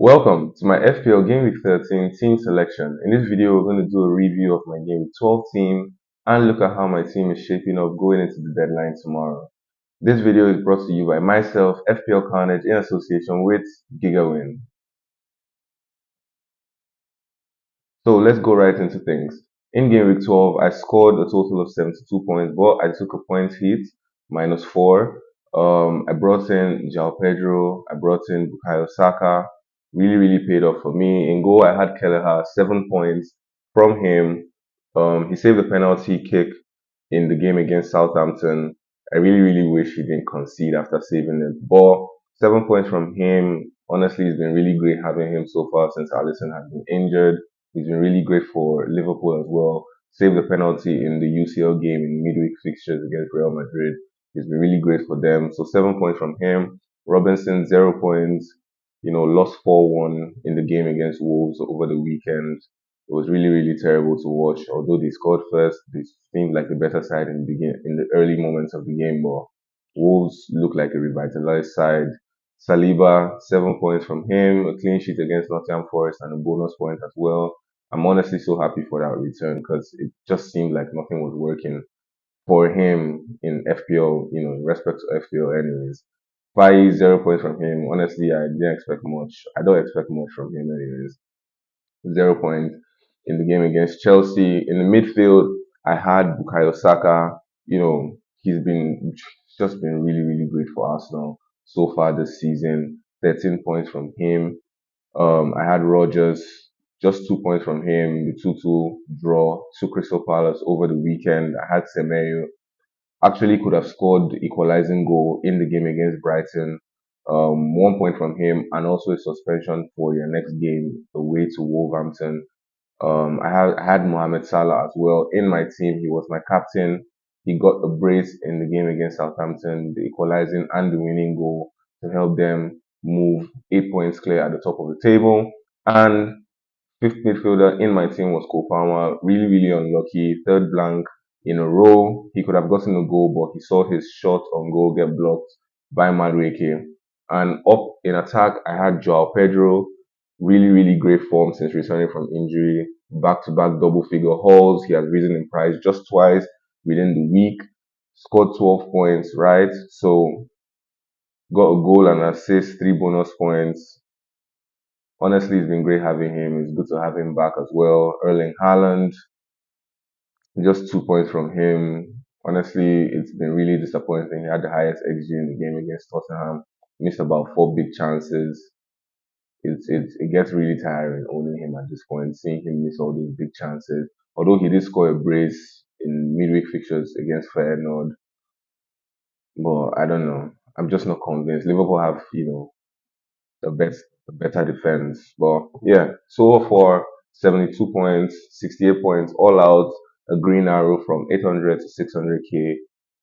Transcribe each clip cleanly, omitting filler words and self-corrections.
Welcome to my FPL Gameweek 13 team selection. In this video, we're going to do a review of my Gameweek 12 team and look at how my team is shaping up going into the deadline tomorrow. This video is brought to you by myself, FPL.CARNAGE, in association with GW13. So let's go right into things. In Gameweek 12, I scored a total of 72 points, but I took a point hit, -4. I brought in João Pedro, I brought in Bukayo Saka. Really paid off for me. In goal, I had Kellher, 7 points from him. He saved the penalty kick in the game against Southampton. I really wish he didn't concede after saving it. But 7 points from him. Honestly, it's been really great having him so far since Alisson has been injured. He's been really great for Liverpool as well. Saved the penalty in the UCL game in midweek fixtures against Real Madrid. He's been really great for them. So 7 points from him. Robinson, 0 points. Lost 4-1 in the game against Wolves over the weekend. It was really terrible to watch. Although they scored first, they seemed like the better side in the early moments of the game, but Wolves looked like a revitalized side. Saliba, 7 points from him, a clean sheet against Nottingham Forest and a bonus point as well. I'm honestly so happy for that return because it just seemed like nothing was working for him in FPL, in respect to FPL anyways. 0 points from him. Honestly, I didn't expect much. I don't expect much from him anyways. 0 points in the game against Chelsea. In the midfield, I had Bukayo Saka. He's been just been really great for Arsenal so far this season. 13 points from him. I had Rogers, just 2 points from him. The 2-2 draw to Crystal Palace over the weekend. I had Semedo. Actually could have scored the equalizing goal in the game against Brighton. 1 point from him and also a suspension for your next game away to Wolverhampton. I had Mohamed Salah as well in my team. He was my captain. He got a brace in the game against Southampton, the equalizing and the winning goal to help them move 8 points clear at the top of the table. And fifth midfielder in my team was Cole Palmer. Really unlucky. Third blank in a row. He could have gotten a goal, but he saw his shot on goal get blocked by Madueke. And up in attack, I had Joao Pedro. Really great form since returning from injury. Back-to-back double figure hauls. He has risen in price just twice within the week. Scored 12 points, right? So got a goal and assist, 3 bonus points. Honestly, it's been great having him. It's good to have him back as well. Erling Haaland, just 2 points from him. Honestly, it's been really disappointing. He had the highest XG in the game against Tottenham. Missed about four big chances. It gets really tiring owning him at this point, seeing him miss all those big chances. Although he did score a brace in midweek fixtures against Feyenoord, but I don't know. I'm just not convinced. Liverpool have, a better defense. But yeah, so far 72 points, 68 points, all out, a green arrow from 800 to 600k.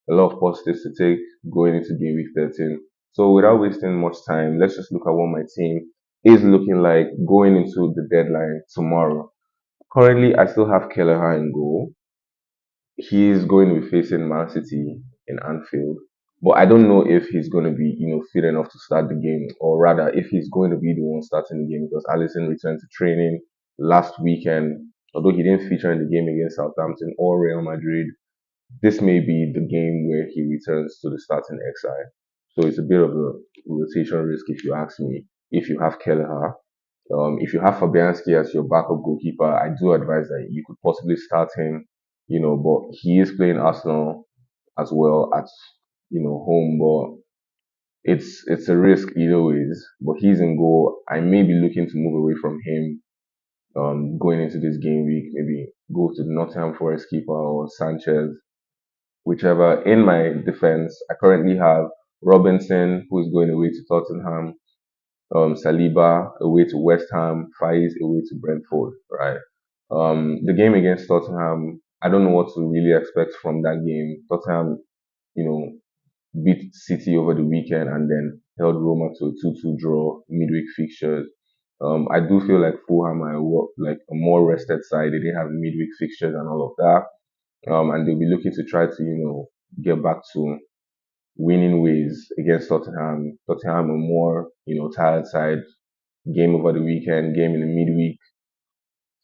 A lot of positives to take going into game week 13. So without wasting much time, let's just look at what my team is looking like going into the deadline tomorrow. Currently, I still have Kellher in goal. He's going to be facing Man City in Anfield. But I don't know if he's going to be, fit enough to start the game, or rather, if he's going to be the one starting the game because Alisson returned to training last weekend. Although he didn't feature in the game against Southampton or Real Madrid, this may be the game where he returns to the starting XI. So it's a bit of a rotation risk if you ask me. If you have Kellher, if you have Fabianski as your backup goalkeeper, I do advise that you could possibly start him, but he is playing Arsenal as well at, home, but it's a risk either ways. But he's in goal. I may be looking to move away from him, going into this game week, maybe go to the Nottingham Forest keeper or Sanchez, whichever. In my defense, I currently have Robinson, who is going away to Tottenham, Saliba away to West Ham, Faiz away to Brentford, right? The game against Tottenham, I don't know what to really expect from that game. Tottenham, you know, beat City over the weekend and then held Roma to a 2-2 draw midweek fixtures. I do feel like Fulham are like a more rested side. They didn't have midweek fixtures and all of that. And they'll be looking to try to, get back to winning ways against Tottenham. Tottenham a more, tired side. game over the weekend, game in the midweek.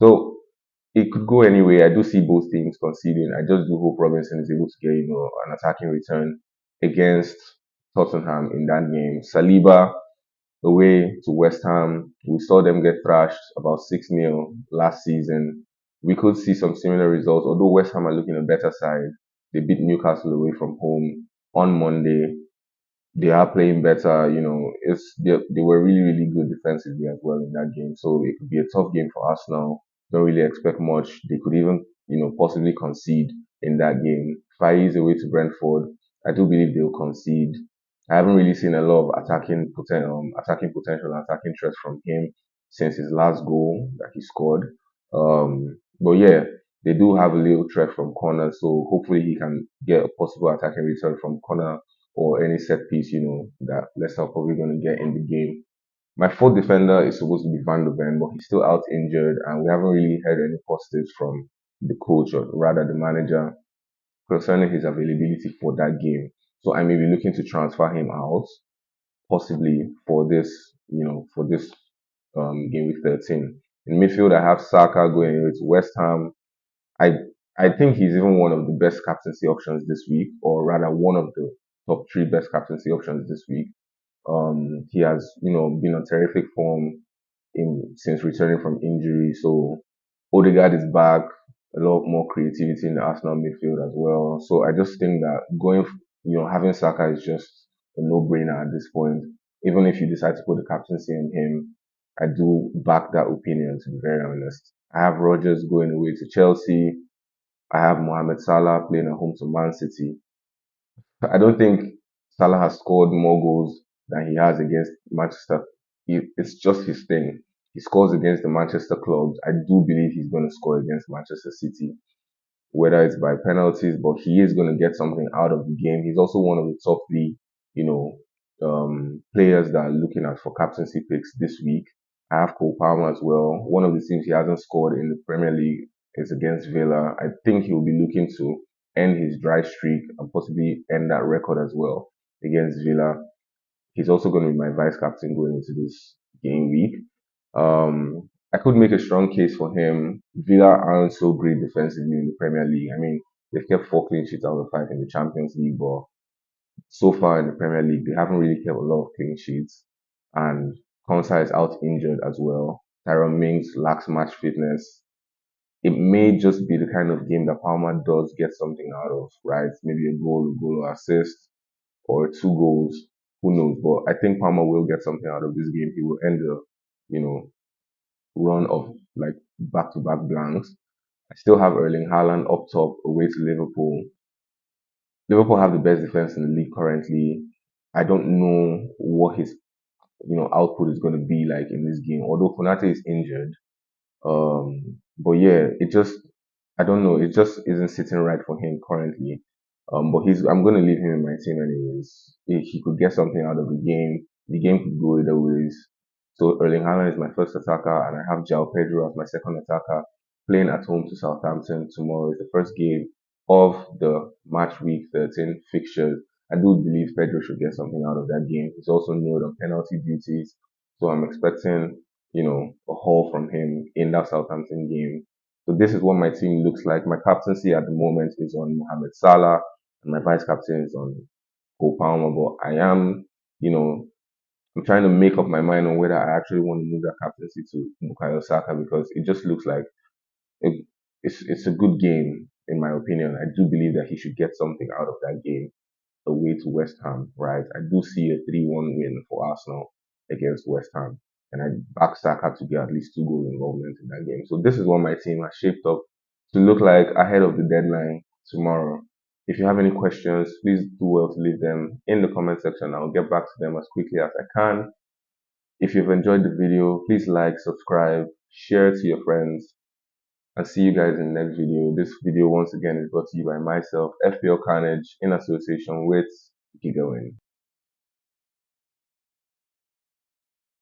So it could go anyway. I do see both teams conceding. I just do hope Robinson is able to get, an attacking return against Tottenham in that game. Saliba away to West Ham. We saw them get thrashed about 6-0 last season. We could see some similar results, although West Ham are looking a better side. They beat Newcastle away from home on Monday. They are playing better. They were really really good defensively as well in that game. So it could be a tough game for Arsenal. Don't really expect much. They could even possibly concede in that game. Faiz away to Brentford. I do believe they'll concede. I haven't really seen a lot of attacking potential, and attacking threats from him since his last goal that he scored. But yeah, they do have a little threat from corner, so hopefully he can get a possible attacking return from corner or any set piece, that Leicester are probably going to get in the game. My fourth defender is supposed to be Van de Ven, but he's still out injured, and we haven't really heard any positives from the coach or rather the manager concerning his availability for that game. So I may be looking to transfer him out, possibly for this game week 13. In midfield, I have Saka going away to West Ham. I I think he's even one of the best captaincy options this week, or rather one of the top three best captaincy options this week. He has, been on terrific form since returning from injury. So Odegaard is back, a lot more creativity in the Arsenal midfield as well. So I just think that having Saka is just a no-brainer at this point. Even if you decide to put the captaincy on him, I do back that opinion, to be very honest. I have Rodgers going away to Chelsea. I have Mohamed Salah playing at home to Man City. I don't think Salah has scored more goals than he has against Manchester. It's just his thing. He scores against the Manchester clubs. I do believe he's going to score against Manchester City, whether it's by penalties, but he is going to get something out of the game. He's also one of the top three, players that are looking at for captaincy picks this week. I have Cole Palmer as well. One of the teams he hasn't scored in the Premier League is against Villa. I think he'll be looking to end his dry streak and possibly end that record as well against Villa. He's also going to be my vice captain going into this game week. I could make a strong case for him. Villa aren't so great defensively in the Premier League. I mean, they've kept 4 clean sheets out of 5 in the Champions League, but so far in the Premier League, they haven't really kept a lot of clean sheets. And Konsa is out injured as well. Tyrone Mings lacks match fitness. It may just be the kind of game that Palmer does get something out of, right? Maybe a goal or assist, or 2 goals. Who knows? But I think Palmer will get something out of this game. He will end the, you know, run of like back-to-back blanks. I still have Erling Haaland up top away to Liverpool. Liverpool have the best defense in the league currently. I don't know what his output is going to be like in this game. Although Konate is injured, but yeah, I don't know, it just isn't sitting right for him currently. But I'm going to leave him in my team anyways. If he could get something out of the game could go either ways. So Erling Haaland is my first attacker, and I have João Pedro as my second attacker, playing at home to Southampton tomorrow. Is the first game of the match week 13 fixtures. I do believe Pedro should get something out of that game. He's also nailed on penalty duties, so I'm expecting, a haul from him in that Southampton game. So this is what my team looks like. My captaincy at the moment is on Mohamed Salah, and my vice captain is on Cole Palmer. But you know, I'm trying to make up my mind on whether I actually want to move that captaincy to Bukayo Saka, because it just looks like it, it's a good game in my opinion. I do believe that he should get something out of that game away to West Ham, right? I do see a 3-1 win for Arsenal against West Ham. And I back Saka to get at least 2 goal involvement in that game. So this is what my team has shaped up to look like ahead of the deadline tomorrow. If you have any questions, please do well to leave them in the comment section. I'll get back to them as quickly as I can. If you've enjoyed the video, please like, subscribe, share to your friends, and see you guys in the next video. This video once again is brought to you by myself, FPL Carnage, in association with GW13.